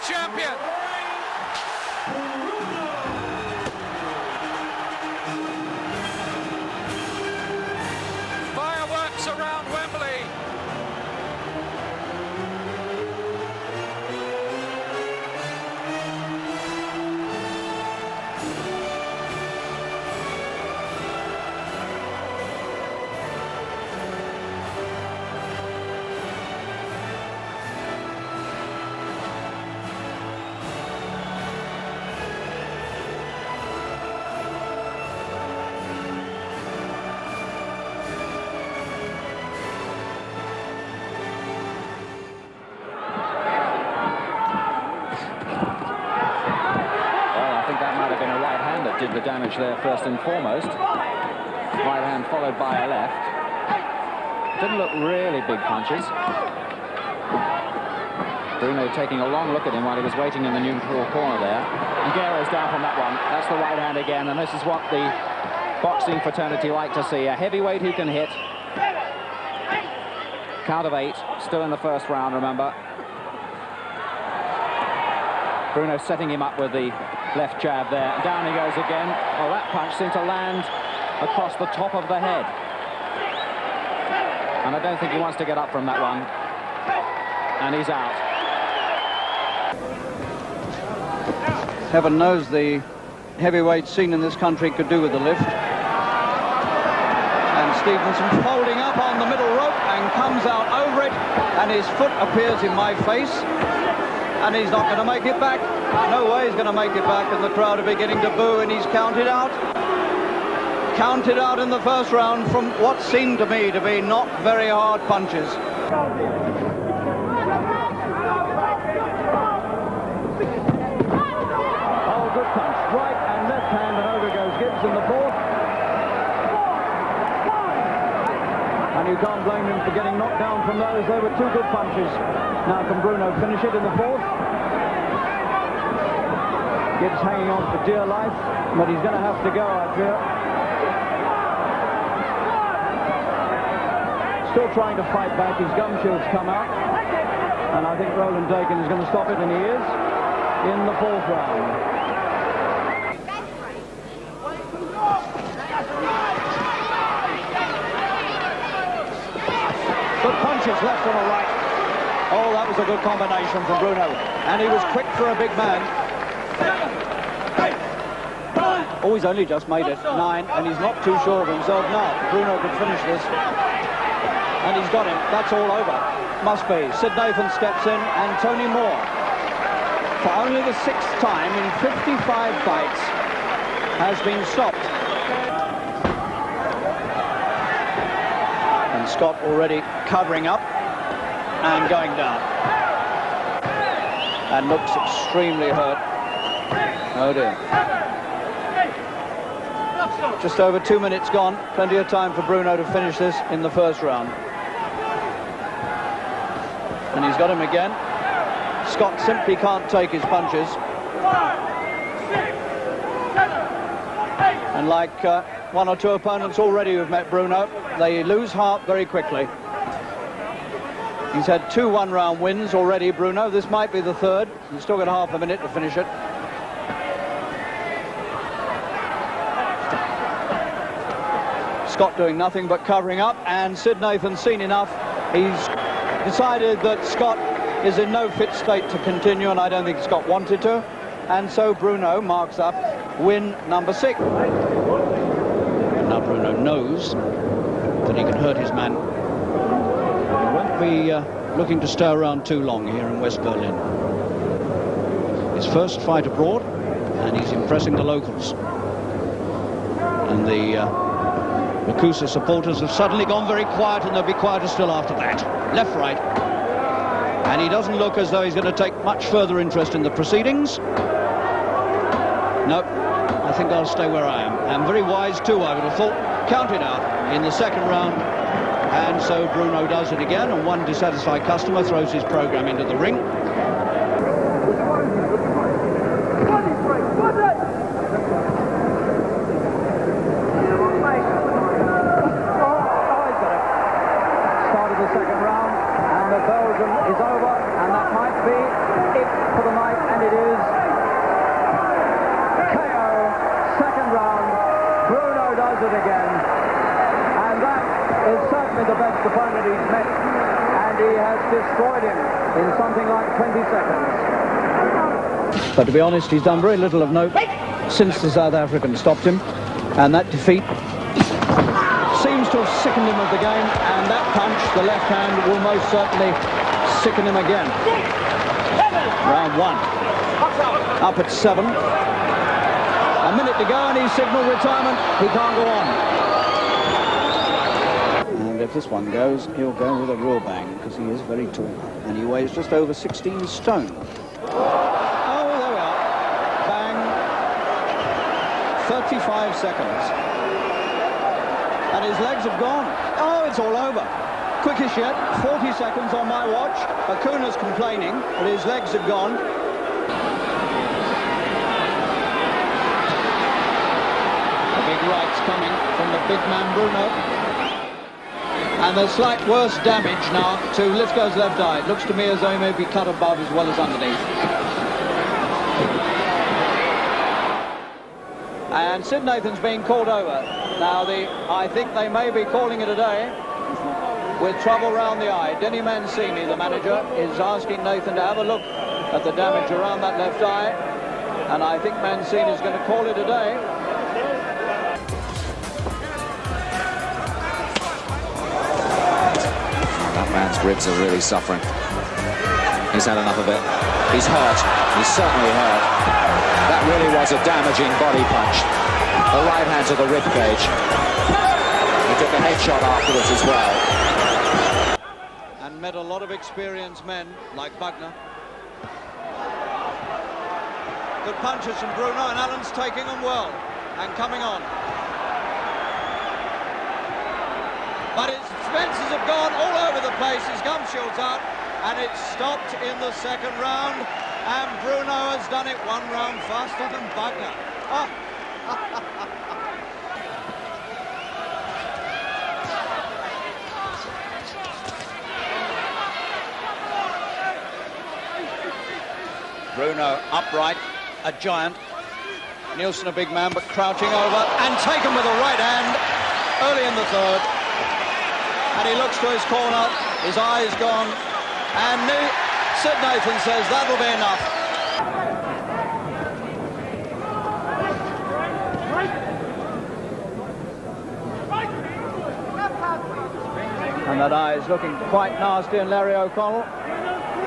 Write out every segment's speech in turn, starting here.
champion. Fireworks around Wembley. Did the damage there first and foremost. Right hand followed by a left. Didn't look really big punches. Bruno taking a long look at him while he was waiting in the neutral corner there. And Guerrero's down from that one. That's the right hand again, and this is what the boxing fraternity like to see. A heavyweight who can hit. Count of 8, still in the first round, remember. Bruno setting him up with the left jab there. Down he goes again. Well, that punch seemed to land across the top of the head. And I don't think he wants to get up from that one. And he's out. Heaven knows the heavyweight scene in this country could do with the lift. And Stevenson folding up on the middle rope and comes out over it. And his foot appears in my face. And he's not going to make it back. No way he's going to make it back, and the crowd are beginning to boo, and he's counted out. Counted out in the first round from what seemed to me to be not very hard punches. Oh, good punch. Right and left hand, and over goes Gibbs in the fourth. And you can't blame him for getting knocked down from those. They were two good punches. Now can Bruno finish it in the fourth? Gibbs hanging on for dear life, but he's going to have to go, I fear. Still trying to fight back. His gum shield's come out. And I think Roland Dakin is going to stop it, and he is, in the fourth round. Good punches left and a right. Oh, that was a good combination from Bruno. And he was quick for a big man. Oh, he's only just made it 9, and he's not too sure of himself now. Bruno could finish this. And he's got him. That's all over. Must be. Sid Nathan steps in, and Tony Moore, for only the 6th time in 55 fights, has been stopped. And Scott already covering up and going down. And looks extremely hurt. Oh dear. Just over 2 minutes gone. Plenty of time for Bruno to finish this in the first round. And he's got him again. Scott simply can't take his punches. And like one or two opponents already who've met Bruno, they lose heart very quickly. He's had 2 one-round wins already, Bruno. This might be the third. He's still got half a minute to finish it. Scott doing nothing but covering up, and Sid Nathan's seen enough. He's decided that Scott is in no fit state to continue, and I don't think Scott wanted to. And so Bruno marks up win number 6. Now Bruno knows that he can hurt his man. He won't be looking to stay around too long here in West Berlin. His first fight abroad, and he's impressing the locals. And the Makusa supporters have suddenly gone very quiet, and they'll be quieter still after that. Left, right. And he doesn't look as though he's going to take much further interest in the proceedings. No, I think I'll stay where I am. And very wise too, I would have thought. Counted out in the second round. And so Bruno does it again, and one dissatisfied customer throws his program into the ring. round of Belgium is over, and that might be it for the night, and it is. KO, second round. Bruno does it again, and that is certainly the best opponent he's met, and he has destroyed him in something like 20 seconds. But to be honest, he's done very little of note since the South African stopped him, and that defeat seems to have sickened him of the game, and that punch, the left hand, will most certainly sicken him again. Round one. Up at 7. A minute to go and he's signalled retirement. He can't go on. And if this one goes, he'll go with a real bang, because he is very tall, and he weighs just over 16 stone. Oh, there we are. Bang. 35 seconds. And his legs have gone. Oh, it's all over. Quickest yet, 40 seconds on my watch. Akuna's complaining, but his legs have gone. The big rights coming from the big man Bruno. And there's slight worse damage now to Lithgow's left eye. It looks to me as though he may be cut above as well as underneath. And Sid Nathan's being called over. Now, I think they may be calling it a day with trouble round the eye. Denny Mancini, the manager, is asking Nathan to have a look at the damage around that left eye. And I think Mancini is going to call it a day. That man's ribs are really suffering. He's had enough of it. He's hurt. He's certainly hurt. That really was a damaging body punch. The right hand to the rib cage. He took a headshot afterwards as well. And met a lot of experienced men like Buckner. Good punches from Bruno, and Allen's taking them well and coming on. But his fences have gone all over the place. His gum shield's out, and it's stopped in the second round. And Bruno has done it one round faster than Buckner. Oh. Bruno upright, a giant. Nielsen a big man, but crouching over and taken with the right hand early in the third. And he looks to his corner, his eye's gone, and Sid Nathan says that'll be enough. And that eye is looking quite nasty, and Larry O'Connell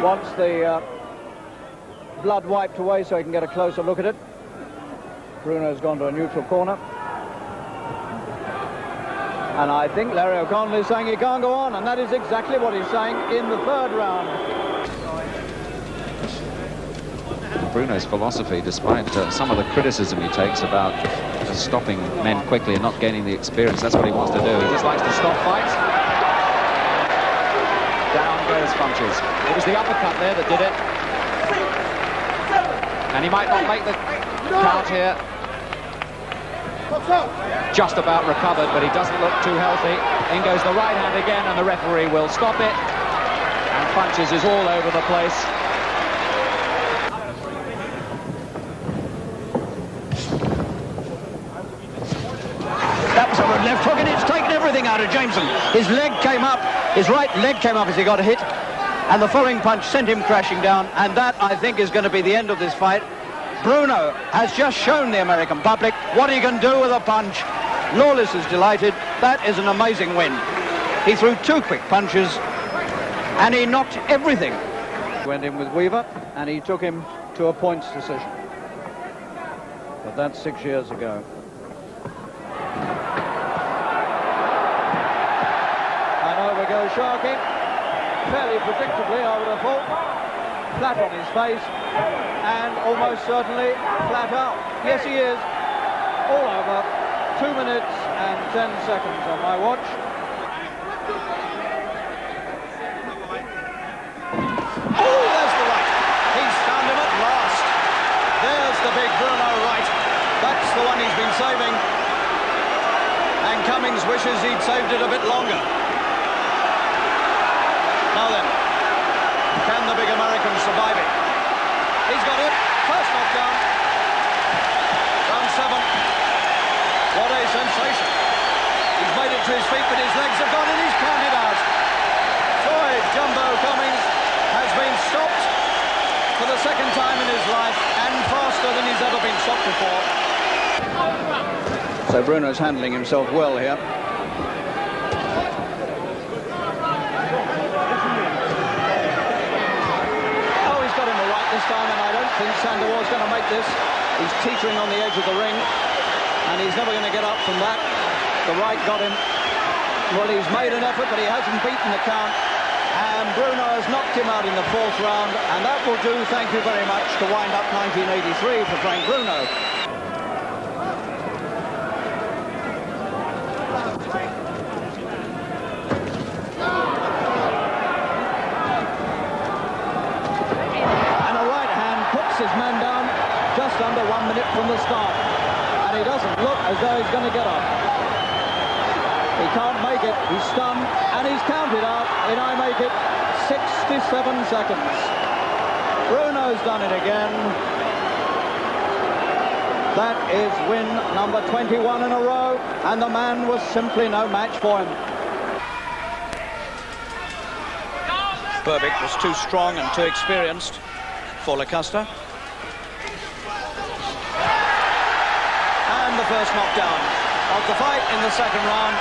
wants the blood wiped away so he can get a closer look at it. Bruno's gone to a neutral corner. And I think Larry O'Connell is saying he can't go on, and that is exactly what he's saying in the third round. Bruno's philosophy, despite some of the criticism he takes about stopping men quickly and not gaining the experience, that's what he wants to do. He just likes to stop fights. Down goes Funches. It was the uppercut there that did it. And he might not make the count here. Just about recovered, but he doesn't look too healthy. In goes the right hand again, and the referee will stop it. And Funches is all over the place. That was a left hook, and it's taken everything out of Jameson. His leg came up, his right leg came up as he got hit, and the following punch sent him crashing down, and that, I think, is going to be the end of this fight. Bruno has just shown the American public what he can do with a punch. Lawless is delighted. That is an amazing win. He threw 2 quick punches, and he knocked everything. Went in with Weaver, and he took him to a points decision. But that's 6 years ago. And over goes Sharkey, fairly predictably, I would have thought. Flat on his face, and almost certainly flat out. Yes, he is. All over. 2 minutes and 10 seconds on my watch. Oh, there's the right. He's found him at last. There's the big Bruno right. That's the one he's been saving. And Cummings wishes he'd saved it a bit longer. Now then. So Bruno's handling himself well here. Oh, he's got him all right this time, and I don't think Sandoval's going to make this. He's teetering on the edge of the ring, and he's never going to get up from that. The right got him. Well, he's made an effort, but he hasn't beaten the count. And Bruno has knocked him out in the fourth round, and that will do, thank you very much, to wind up 1983 for Frank Bruno. And a right hand puts his man down just under 1 minute from the start. And he doesn't look as though he's going to get up. He can't make it, he's stunned, and he's counted out in, I make it, 67 seconds. Bruno's done it again. That is win number 21 in a row, and the man was simply no match for him. Berbick was too strong and too experienced for Lacosta. And the first knockdown of the fight in the second round.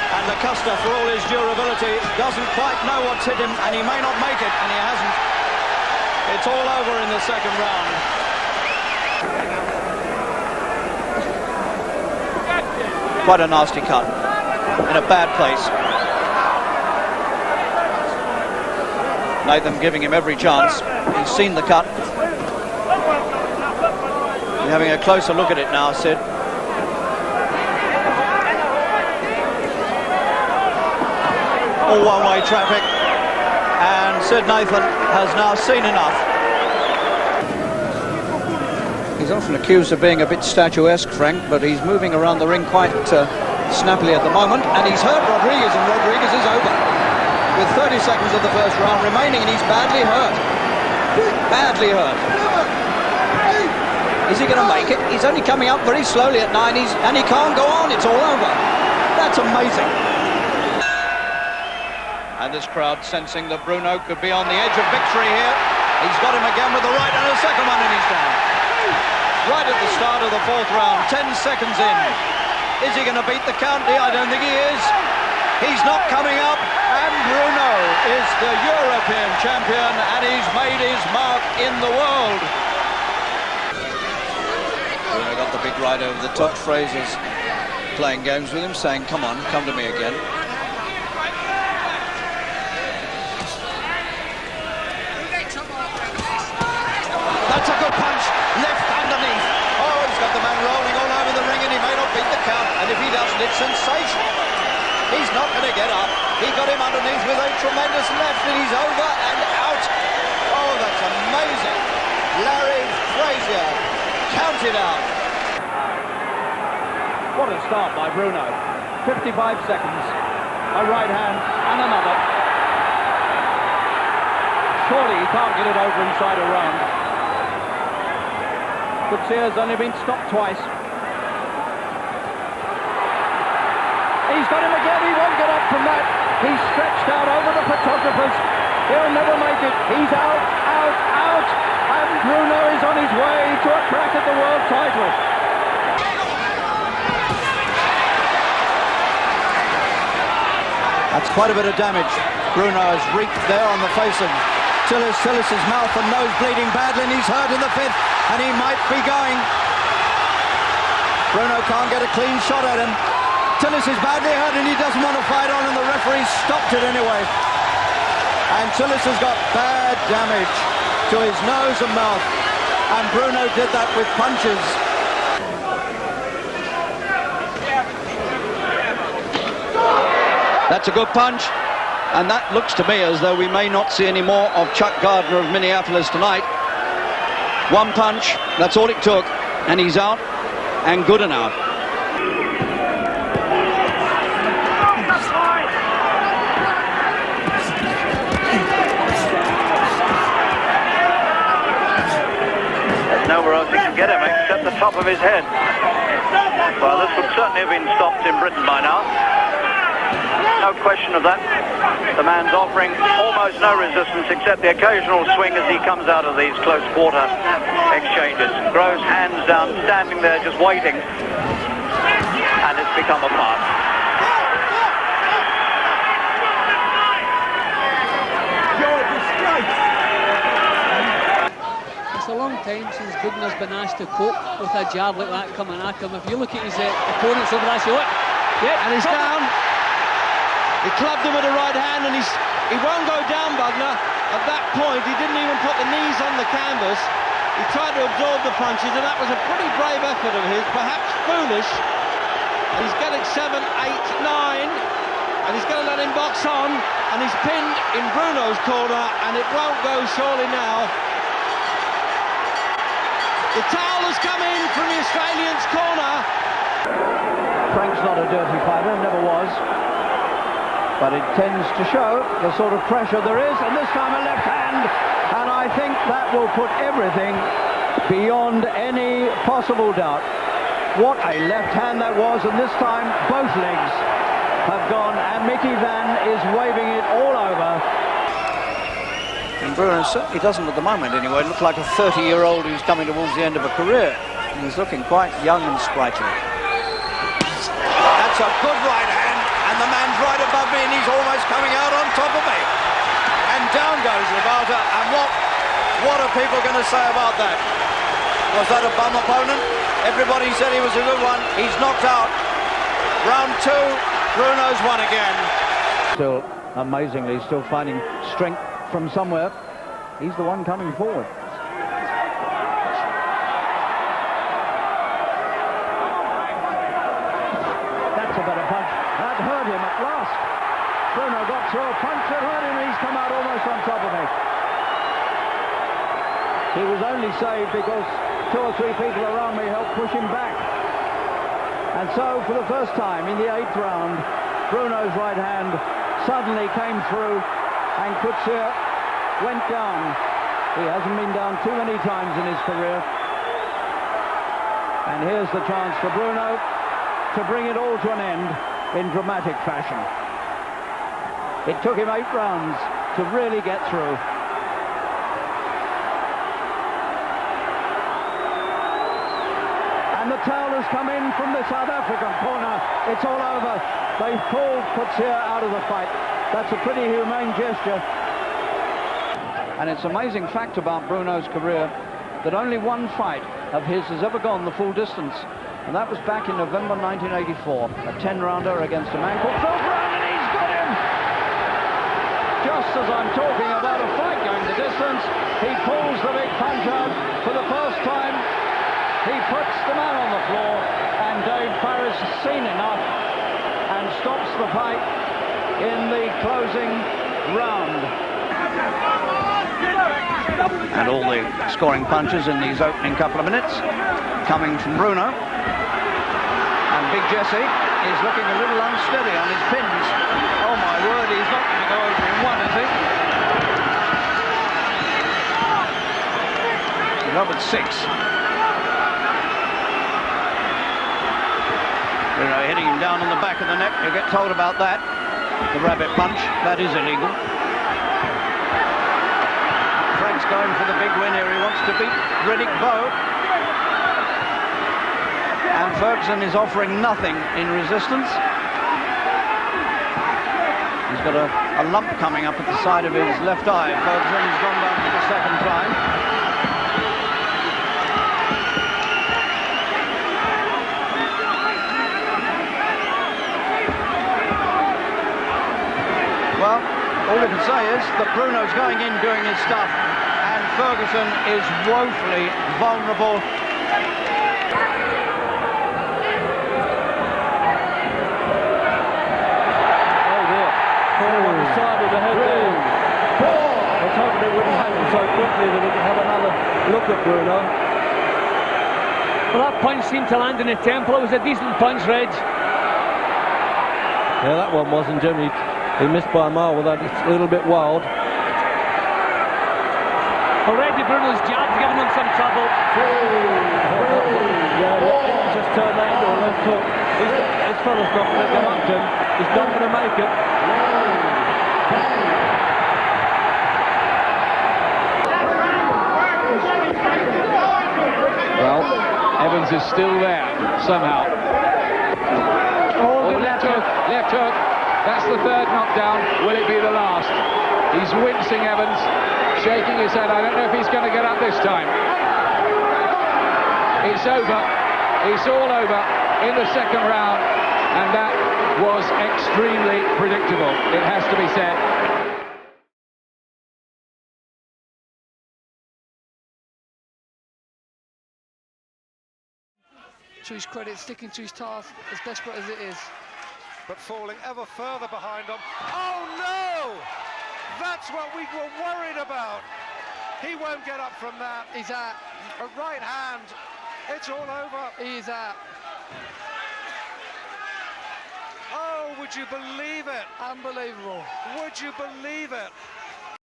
And Lacosta, for all his durability, doesn't quite know what's hit him, and he may not make it, and he hasn't. It's all over in the second round. Quite a nasty cut, in a bad place. Nathan giving him every chance. He's seen the cut. You're having a closer look at it now, Sid. All one-way traffic, and Sid Nathan has now seen enough. He's often accused of being a bit statuesque, Frank, but he's moving around the ring quite snappily at the moment, and he's hurt Rodriguez, and Rodriguez is over. With 30 seconds of the first round remaining, and he's badly hurt. Badly hurt. Is he going to make it? He's only coming up very slowly at 9, and he can't go on, it's all over. That's amazing. And this crowd sensing that Bruno could be on the edge of victory here. He's got him again with the right, and a second one, and he's down. Right at the start of the fourth round, 10 seconds in. Is he going to beat the count? I don't think he is. He's not coming up, and Bruno is the European champion, and he's made his mark in the world. Bruno got the big right over the top. Fraser's playing games with him, saying, come on, come to me again. That's a good punch, left underneath. Oh, he's got the man rolling all over the ring, and he may not beat the count. And if he doesn't, it's sensational. He's not going to get up. He got him underneath with a tremendous left, and he's over and out. Oh, that's amazing. Larry Fraser counted out. What a start by Bruno. 55 seconds. A right hand and another. Surely he can't get it over inside a round. Coetzee only been stopped twice. He's got him again, he won't get up from that. He's stretched out over the photographers. He'll never make it. He's out, out, out. And Bruno is on his way to a crack at the world title. That's quite a bit of damage. Bruno has wreaked there on the face of Tillis. Tillis's mouth and nose bleeding badly, and he's hurt in the fifth, and he might be going. Bruno can't get a clean shot at him. Tillis is badly hurt, and he doesn't want to fight on, and the referee stopped it anyway. And Tillis has got bad damage to his nose and mouth, and Bruno did that with punches. That's a good punch. And that looks to me as though we may not see any more of Chuck Gardner of Minneapolis tonight. One punch, that's all it took, and he's out, and good and out. There's nowhere else he can get him except the top of his head. Well, this would certainly have been stopped in Britain by now. No question of that. The man's offering almost no resistance except the occasional swing as he comes out of these close quarter exchanges. Groves hands down, standing there just waiting. and it's become a pass. It's a long time since Bruno's been asked to cope with a jab like that coming at him. If you look at his opponents over there, look, yeah, and he's down. He clubbed him with the right hand, and he won't go down, Bugner. At that point, he didn't even put the knees on the canvas. He tried to absorb the punches, and that was a pretty brave effort of his, perhaps foolish. And he's getting 7, 8, 9, and he's going to let him box on, and he's pinned in Bruno's corner, and it won't go surely now. The towel has come in from the Australian's corner. Frank's not a dirty fighter, never was. But it tends to show the sort of pressure there is, and this time a left hand, and I think that will put everything beyond any possible doubt. What a left hand that was, and this time both legs have gone, and Mickey Van is waving it all over. And Bruno certainly doesn't at the moment anyway look like a 30-year-old who's coming towards the end of a career. He's looking quite young and sprightly. That's a good right hand. And the man's right above me, and he's almost coming out on top of me. And down goes Rabata, and what are people going to say about that? Was that a bum opponent? Everybody said he was a good one. He's knocked out. Round 2, Bruno's won again. Still, amazingly, still finding strength from somewhere. He's the one coming forward. That's a better punch. That hurt him at last. Bruno got through a punch that hurt him, and he's come out almost on top of me. He was only saved because 2 or 3 people around me helped push him back. And so, for the first time in the 8th round, Bruno's right hand suddenly came through, and Coetzee went down. He hasn't been down too many times in his career. And here's the chance for Bruno to bring it all to an end in dramatic fashion. It took him 8 rounds to really get through. And the towel has come in from the South African corner. It's all over. They've pulled Coetzee out of the fight. That's a pretty humane gesture. And it's an amazing fact about Bruno's career that only one fight of his has ever gone the full distance. And that was back in November 1984. A 10-rounder against a man called Phil Brown, and he's got him! Just as I'm talking about a fight going the distance, he pulls the big punch out for the first time. He puts the man on the floor, and Dave Farris has seen enough and stops the fight in the closing round. And all the scoring punches in these opening couple of minutes coming from Bruno. And Big Jesse is looking a little unsteady on his pins. Oh my word, he's not going to go over in one, is he? He's up at 6. Bruno hitting him down on the back of the neck. You'll get told about that. The rabbit punch, that is illegal. Frank's going for the big win here. He wants to beat Riddick Bowe. And Ferguson is offering nothing in resistance. He's got a lump coming up at the side of his left eye. Ferguson has gone down for the 2nd time. Well, all we can say is that Bruno's going in doing his stuff, and Ferguson is woefully vulnerable. Oh dear. Paul on the side of the head there. I was hoping it wouldn't happen so quickly that he could have another look at Bruno. Well, that punch seemed to land in the temple. It was a decent punch, Reg. Yeah, that one wasn't, Jimmy. He missed by a mile with that. It's a little bit wild. Already Bruno's jab's giving him some trouble. Yeah, he's just turned that into a left hook. This fella's not going to come up to him. He's not going to make it. Well, Evans is still there, somehow. took. That's the third knockdown. Will it be the last? He's wincing, Evans, shaking his head. I don't know if he's going to get up this time. It's over. It's all over in the second round, and that was extremely predictable, it has to be said. To his credit, sticking to his task, as desperate as it is. But falling ever further behind them. Oh no! That's what we were worried about. He won't get up from that. He's out. A right hand. It's all over. He is out. Oh, would you believe it? Unbelievable. Would you believe it?